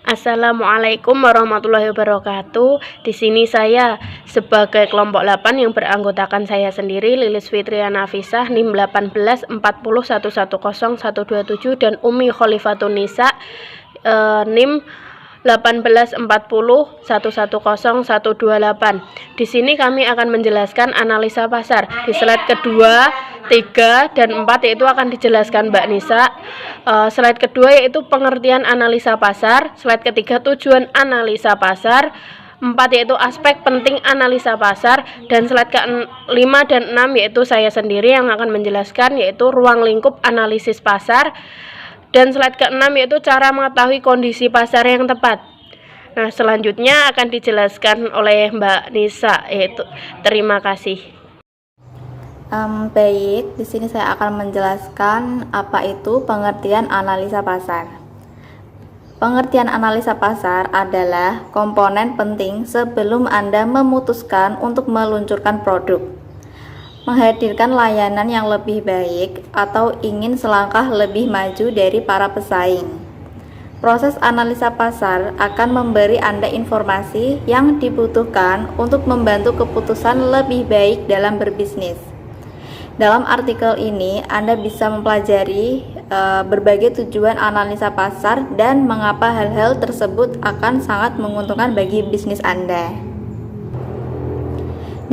Assalamualaikum warahmatullahi wabarakatuh. Di sini saya sebagai kelompok 8 yang beranggotakan saya sendiri, Lilis Fitriana Nafisah, NIM 1840110127 dan Umi Khalifatun Nisa, NIM 1840110128. Di sini kami akan menjelaskan analisa pasar. Di slide kedua, 3 dan 4 yaitu akan dijelaskan Mbak Nisa. Slide kedua yaitu pengertian analisa pasar. Slide ketiga tujuan analisa pasar. 4 yaitu aspek penting analisa pasar, dan slide ke-5 dan 6 yaitu saya sendiri yang akan menjelaskan yaitu ruang lingkup analisis pasar. Dan slide ke-6 yaitu cara mengetahui kondisi pasar yang tepat. Nah, selanjutnya akan dijelaskan oleh Mbak Nisa, yaitu terima kasih. Baik, di sini saya akan menjelaskan apa itu pengertian analisa pasar. Pengertian analisa pasar adalah komponen penting sebelum Anda memutuskan untuk meluncurkan produk, menghadirkan layanan yang lebih baik, atau ingin selangkah lebih maju dari para pesaing. Proses analisa pasar akan memberi Anda informasi yang dibutuhkan untuk membantu keputusan lebih baik dalam berbisnis. Dalam artikel ini, Anda bisa mempelajari berbagai tujuan analisa pasar dan mengapa hal-hal tersebut akan sangat menguntungkan bagi bisnis Anda.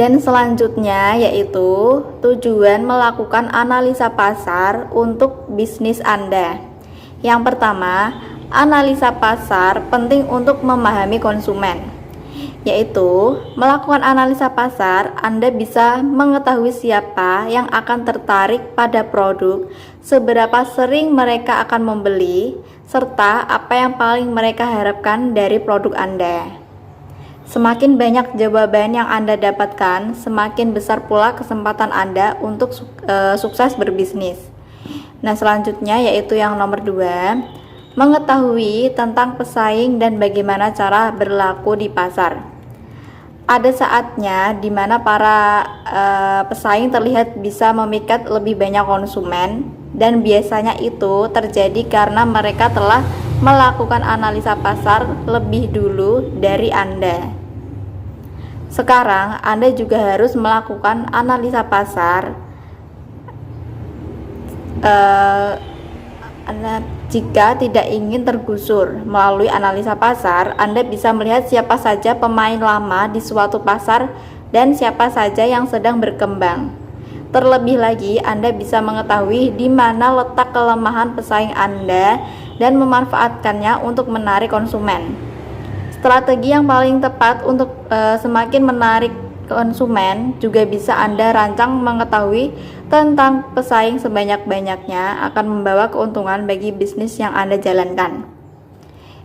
Dan selanjutnya yaitu tujuan melakukan analisa pasar untuk bisnis Anda. Yang pertama, analisa pasar penting untuk memahami konsumen. Yaitu melakukan analisa pasar, Anda bisa mengetahui siapa yang akan tertarik pada produk, seberapa sering mereka akan membeli, serta apa yang paling mereka harapkan dari produk Anda. Semakin banyak jawaban yang Anda dapatkan, semakin besar pula kesempatan Anda untuk sukses berbisnis. Nah, selanjutnya yaitu yang nomor 2, mengetahui tentang pesaing dan bagaimana cara berlaku di pasar. Ada saatnya di mana para pesaing terlihat bisa memikat lebih banyak konsumen, dan biasanya itu terjadi karena mereka telah melakukan analisa pasar lebih dulu dari Anda. Sekarang Anda juga harus melakukan analisa pasar jika tidak ingin tergusur. Melalui analisa pasar, Anda bisa melihat siapa saja pemain lama di suatu pasar dan siapa saja yang sedang berkembang. Terlebih lagi, Anda bisa mengetahui di mana letak kelemahan pesaing Anda dan memanfaatkannya untuk menarik konsumen. Strategi yang paling tepat untuk semakin menarik konsumen juga bisa Anda rancang. Mengetahui tentang pesaing sebanyak-banyaknya akan membawa keuntungan bagi bisnis yang Anda jalankan.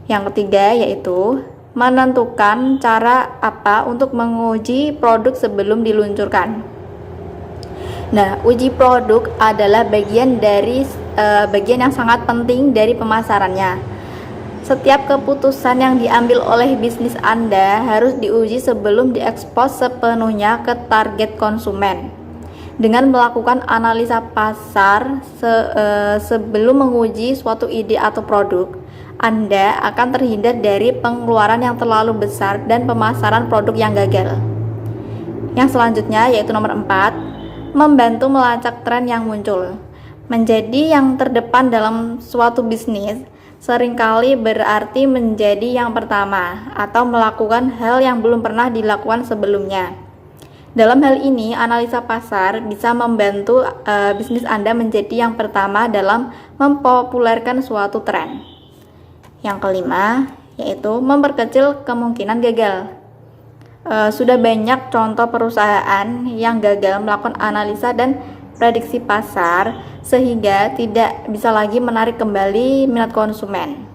Yang ketiga yaitu menentukan cara apa untuk menguji produk sebelum diluncurkan. Nah, uji produk adalah bagian yang sangat penting dari pemasarannya. Setiap keputusan yang diambil oleh bisnis Anda harus diuji sebelum diekspos sepenuhnya ke target konsumen. Dengan melakukan analisa pasar sebelum menguji suatu ide atau produk, Anda akan terhindar dari pengeluaran yang terlalu besar dan pemasaran produk yang gagal. Yang selanjutnya yaitu nomor 4, membantu melacak tren yang muncul. Menjadi yang terdepan dalam suatu bisnis seringkali berarti menjadi yang pertama atau melakukan hal yang belum pernah dilakukan sebelumnya. Dalam hal ini, analisa pasar bisa membantu bisnis Anda menjadi yang pertama dalam mempopulerkan suatu tren. Yang kelima, yaitu memperkecil kemungkinan gagal. Sudah banyak contoh perusahaan yang gagal melakukan analisa dan prediksi pasar sehingga tidak bisa lagi menarik kembali minat konsumen.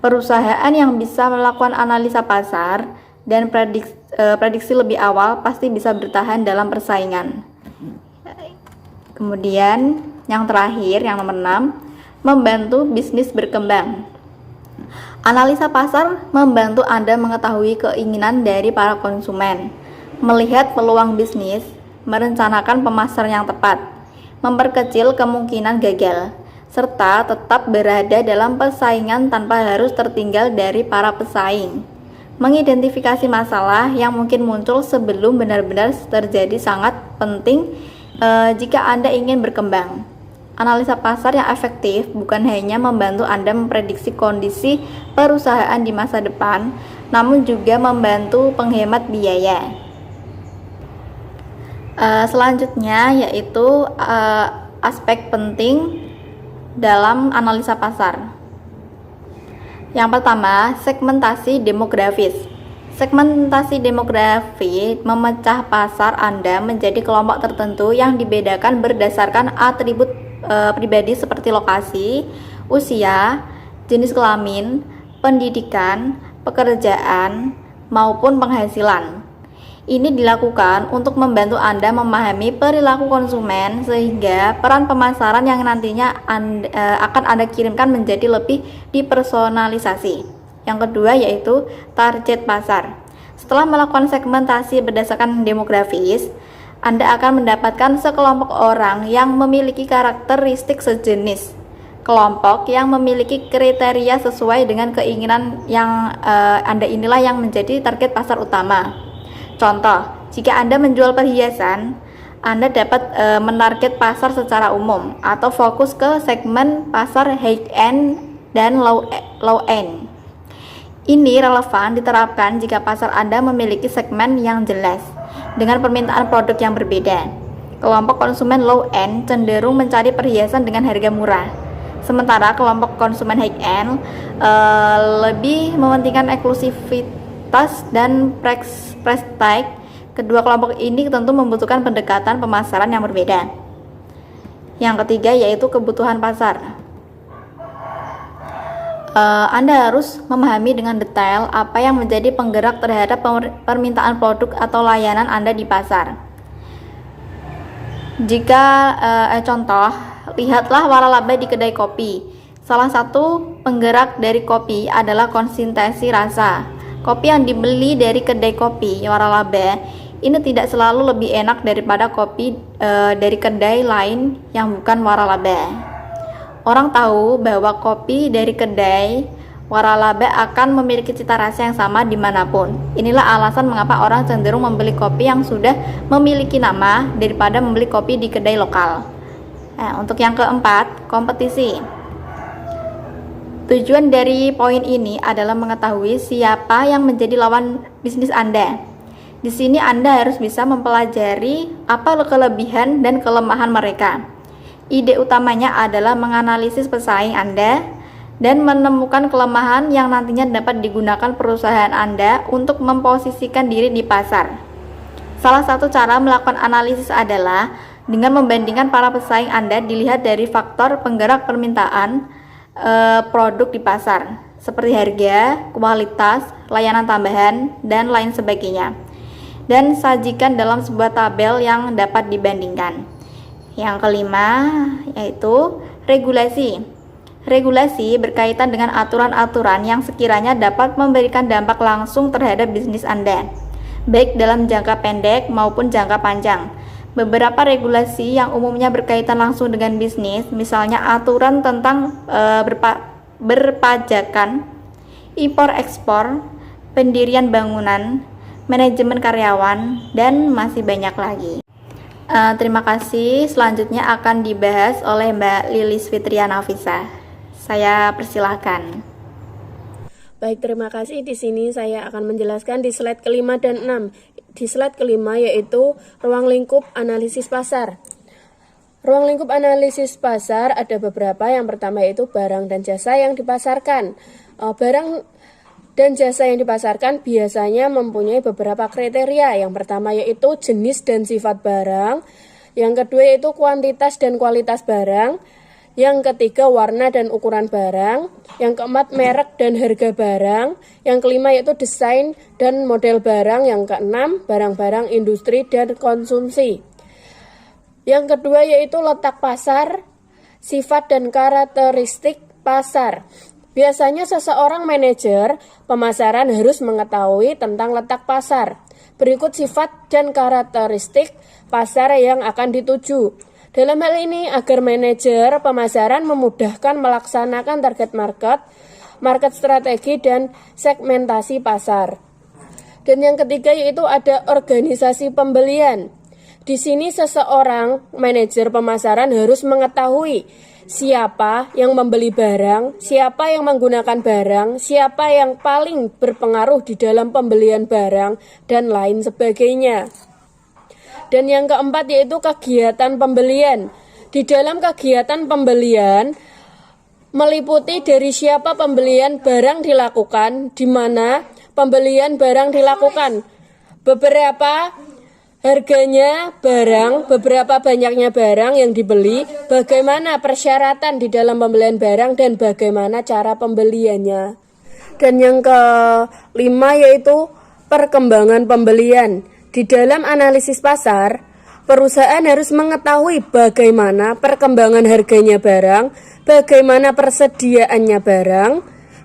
Perusahaan yang bisa melakukan analisa pasar dan prediksi lebih awal pasti bisa bertahan dalam persaingan. Kemudian yang terakhir, yang nomor 6, membantu bisnis berkembang. Analisa pasar membantu Anda mengetahui keinginan dari para konsumen, melihat peluang bisnis, merencanakan pemasaran yang tepat, memperkecil kemungkinan gagal, serta tetap berada dalam persaingan tanpa harus tertinggal dari para pesaing. Mengidentifikasi masalah yang mungkin muncul sebelum benar-benar terjadi sangat penting jika Anda ingin berkembang. Analisa pasar yang efektif bukan hanya membantu Anda memprediksi kondisi perusahaan di masa depan, namun juga membantu penghemat biaya. Selanjutnya yaitu aspek penting dalam analisa pasar. Yang pertama, segmentasi demografis. Segmentasi demografi memecah pasar Anda menjadi kelompok tertentu yang dibedakan berdasarkan atribut pribadi seperti lokasi, usia, jenis kelamin, pendidikan, pekerjaan, maupun penghasilan. Ini dilakukan untuk membantu Anda memahami perilaku konsumen sehingga peran pemasaran yang nantinya akan Anda kirimkan menjadi lebih dipersonalisasi. Yang kedua yaitu target pasar. Setelah melakukan segmentasi berdasarkan demografis, Anda akan mendapatkan sekelompok orang yang memiliki karakteristik sejenis. Kelompok yang memiliki kriteria sesuai dengan keinginan yang Anda inilah yang menjadi target pasar utama. Contoh, jika Anda menjual perhiasan, Anda dapat menarget pasar secara umum atau fokus ke segmen pasar high-end dan low-end. Ini relevan diterapkan jika pasar Anda memiliki segmen yang jelas dengan permintaan produk yang berbeda. Kelompok konsumen low-end cenderung mencari perhiasan dengan harga murah, sementara kelompok konsumen high-end lebih mementingkan eksklusivitas dan prestige. Kedua kelompok ini tentu membutuhkan pendekatan pemasaran yang berbeda. Yang ketiga yaitu kebutuhan pasar. Anda harus memahami dengan detail apa yang menjadi penggerak terhadap permintaan produk atau layanan Anda di pasar. Jika contoh, lihatlah waralaba di kedai kopi. Salah satu penggerak dari kopi adalah konsistensi rasa. Kopi yang dibeli dari kedai kopi waralaba ini tidak selalu lebih enak daripada kopi dari kedai lain yang bukan waralaba. Orang tahu bahwa kopi dari kedai waralaba akan memiliki cita rasa yang sama dimanapun. Inilah alasan mengapa orang cenderung membeli kopi yang sudah memiliki nama daripada membeli kopi di kedai lokal. Nah, untuk yang keempat, kompetisi. Tujuan dari poin ini adalah mengetahui siapa yang menjadi lawan bisnis Anda. Di sini Anda harus bisa mempelajari apa kelebihan dan kelemahan mereka. Ide utamanya adalah menganalisis pesaing Anda dan menemukan kelemahan yang nantinya dapat digunakan perusahaan Anda untuk memposisikan diri di pasar. Salah satu cara melakukan analisis adalah dengan membandingkan para pesaing Anda dilihat dari faktor penggerak permintaan produk di pasar seperti harga, kualitas, layanan tambahan, dan lain sebagainya, dan sajikan dalam sebuah tabel yang dapat dibandingkan. Yang kelima yaitu regulasi. Regulasi berkaitan dengan aturan-aturan yang sekiranya dapat memberikan dampak langsung terhadap bisnis Anda, baik dalam jangka pendek maupun jangka panjang. Beberapa regulasi yang umumnya berkaitan langsung dengan bisnis, misalnya aturan tentang berpajakan, impor-ekspor, pendirian bangunan, manajemen karyawan, dan masih banyak lagi. Terima kasih. Selanjutnya akan dibahas oleh Mbak Lilis Fitriana Nafisa. Saya persilahkan. Baik, terima kasih. Di sini saya akan menjelaskan di slide kelima dan 6. Di slide kelima yaitu ruang lingkup analisis pasar. Ruang lingkup analisis pasar ada beberapa. Yang pertama yaitu barang dan jasa yang dipasarkan. Barang dan jasa yang dipasarkan biasanya mempunyai beberapa kriteria. Yang pertama yaitu jenis dan sifat barang. Yang kedua yaitu kuantitas dan kualitas barang. Yang ketiga, warna dan ukuran barang. Yang keempat, merek dan harga barang. Yang kelima yaitu desain dan model barang. Yang keenam, barang-barang industri dan konsumsi. Yang kedua yaitu letak pasar, sifat dan karakteristik pasar. Biasanya seseorang manajer pemasaran harus mengetahui tentang letak pasar. Berikut sifat dan karakteristik pasar yang akan dituju. Dalam hal ini, agar manajer pemasaran memudahkan melaksanakan target market, market strategi, dan segmentasi pasar. Dan yang ketiga yaitu ada organisasi pembelian. Di sini seseorang manajer pemasaran harus mengetahui siapa yang membeli barang, siapa yang menggunakan barang, siapa yang paling berpengaruh di dalam pembelian barang, dan lain sebagainya. Dan yang keempat yaitu kegiatan pembelian. Di dalam kegiatan pembelian meliputi dari siapa pembelian barang dilakukan, di mana pembelian barang dilakukan, beberapa harganya barang, beberapa banyaknya barang yang dibeli, bagaimana persyaratan di dalam pembelian barang, dan bagaimana cara pembeliannya. Dan yang kelima yaitu perkembangan pembelian. Di dalam analisis pasar, perusahaan harus mengetahui bagaimana perkembangan harganya barang, bagaimana persediaannya barang,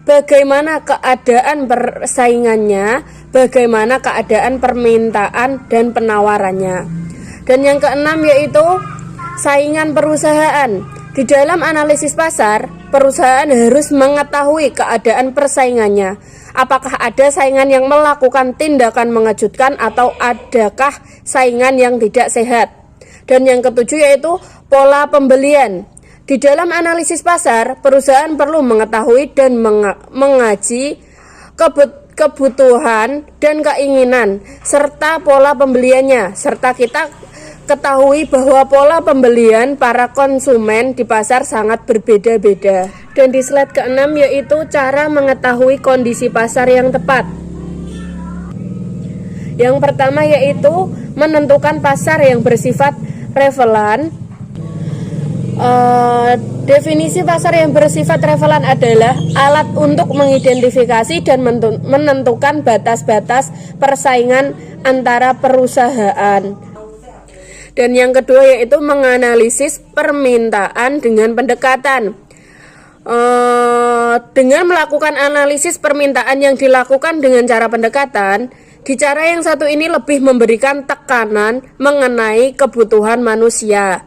bagaimana keadaan persaingannya, bagaimana keadaan permintaan dan penawarannya. Dan yang keenam yaitu saingan perusahaan. Di dalam analisis pasar, perusahaan harus mengetahui keadaan persaingannya. Apakah ada saingan yang melakukan tindakan mengejutkan atau adakah saingan yang tidak sehat. Dan yang ketujuh yaitu pola pembelian. Di dalam analisis pasar, perusahaan perlu mengetahui dan mengaji kebutuhan dan keinginan serta pola pembeliannya, serta kita ketahui bahwa pola pembelian para konsumen di pasar sangat berbeda-beda. Dan di slide ke-6 yaitu cara mengetahui kondisi pasar yang tepat. Yang pertama yaitu menentukan pasar yang bersifat relevan. Definisi pasar yang bersifat relevan adalah alat untuk mengidentifikasi dan menentukan batas-batas persaingan antara perusahaan. Dan yang kedua yaitu menganalisis permintaan dengan pendekatan. Dengan melakukan analisis permintaan yang dilakukan dengan cara pendekatan, di cara yang satu ini lebih memberikan tekanan mengenai kebutuhan manusia.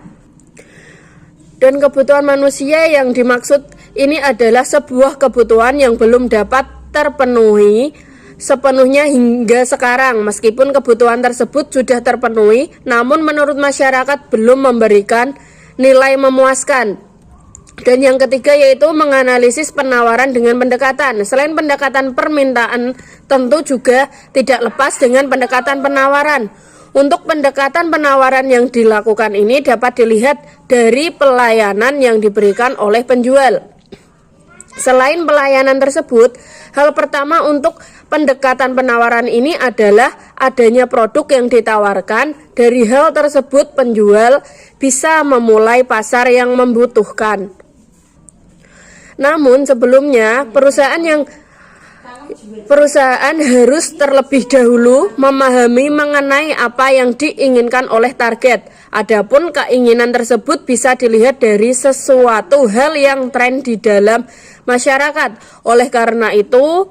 Dan kebutuhan manusia yang dimaksud ini adalah sebuah kebutuhan yang belum dapat terpenuhi sepenuhnya hingga sekarang. Meskipun kebutuhan tersebut sudah terpenuhi, namun menurut masyarakat belum memberikan nilai memuaskan. Dan yang ketiga yaitu menganalisis penawaran dengan pendekatan. Selain pendekatan permintaan, tentu juga tidak lepas dengan pendekatan penawaran. Untuk pendekatan penawaran yang dilakukan ini dapat dilihat dari pelayanan yang diberikan oleh penjual. Selain pelayanan tersebut, hal pertama untuk pendekatan penawaran ini adalah adanya produk yang ditawarkan. Dari hal tersebut, penjual bisa memulai pasar yang membutuhkan. Namun sebelumnya, perusahaan harus terlebih dahulu memahami mengenai apa yang diinginkan oleh target. Adapun keinginan tersebut bisa dilihat dari sesuatu hal yang tren di dalam masyarakat. Oleh karena itu,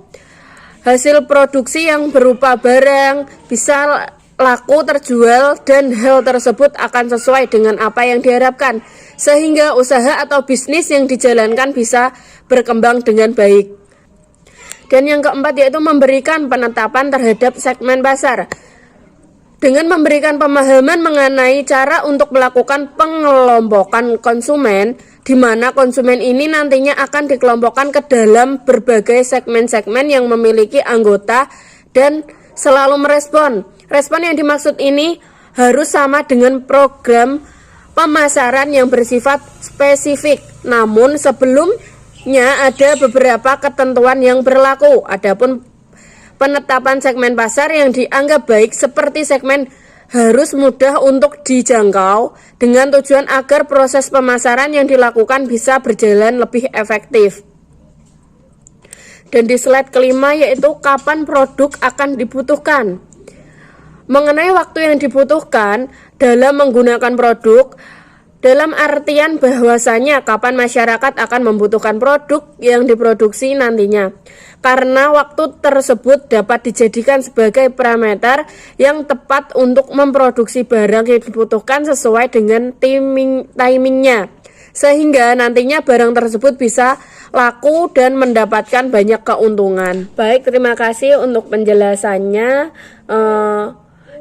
hasil produksi yang berupa barang bisa laku terjual dan hal tersebut akan sesuai dengan apa yang diharapkan, sehingga usaha atau bisnis yang dijalankan bisa berkembang dengan baik. Dan yang keempat yaitu memberikan penetapan terhadap segmen pasar. Dengan memberikan pemahaman mengenai cara untuk melakukan pengelompokan konsumen, di mana konsumen ini nantinya akan dikelompokkan ke dalam berbagai segmen-segmen yang memiliki anggota dan selalu merespon. Respon yang dimaksud ini harus sama dengan program pemasaran yang bersifat spesifik. Namun sebelumnya ada beberapa ketentuan yang berlaku. Adapun penetapan segmen pasar yang dianggap baik seperti segmen harus mudah untuk dijangkau dengan tujuan agar proses pemasaran yang dilakukan bisa berjalan lebih efektif. Dan di slide kelima yaitu kapan produk akan dibutuhkan. Mengenai waktu yang dibutuhkan dalam menggunakan produk, dalam artian bahwasanya kapan masyarakat akan membutuhkan produk yang diproduksi nantinya. Karena waktu tersebut dapat dijadikan sebagai parameter yang tepat untuk memproduksi barang yang dibutuhkan sesuai dengan timingnya. Sehingga nantinya barang tersebut bisa laku dan mendapatkan banyak keuntungan. Baik, terima kasih untuk penjelasannya.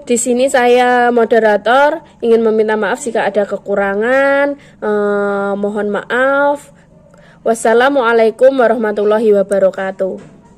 Di sini saya moderator ingin meminta maaf jika ada kekurangan. Mohon maaf. Wassalamualaikum warahmatullahi wabarakatuh.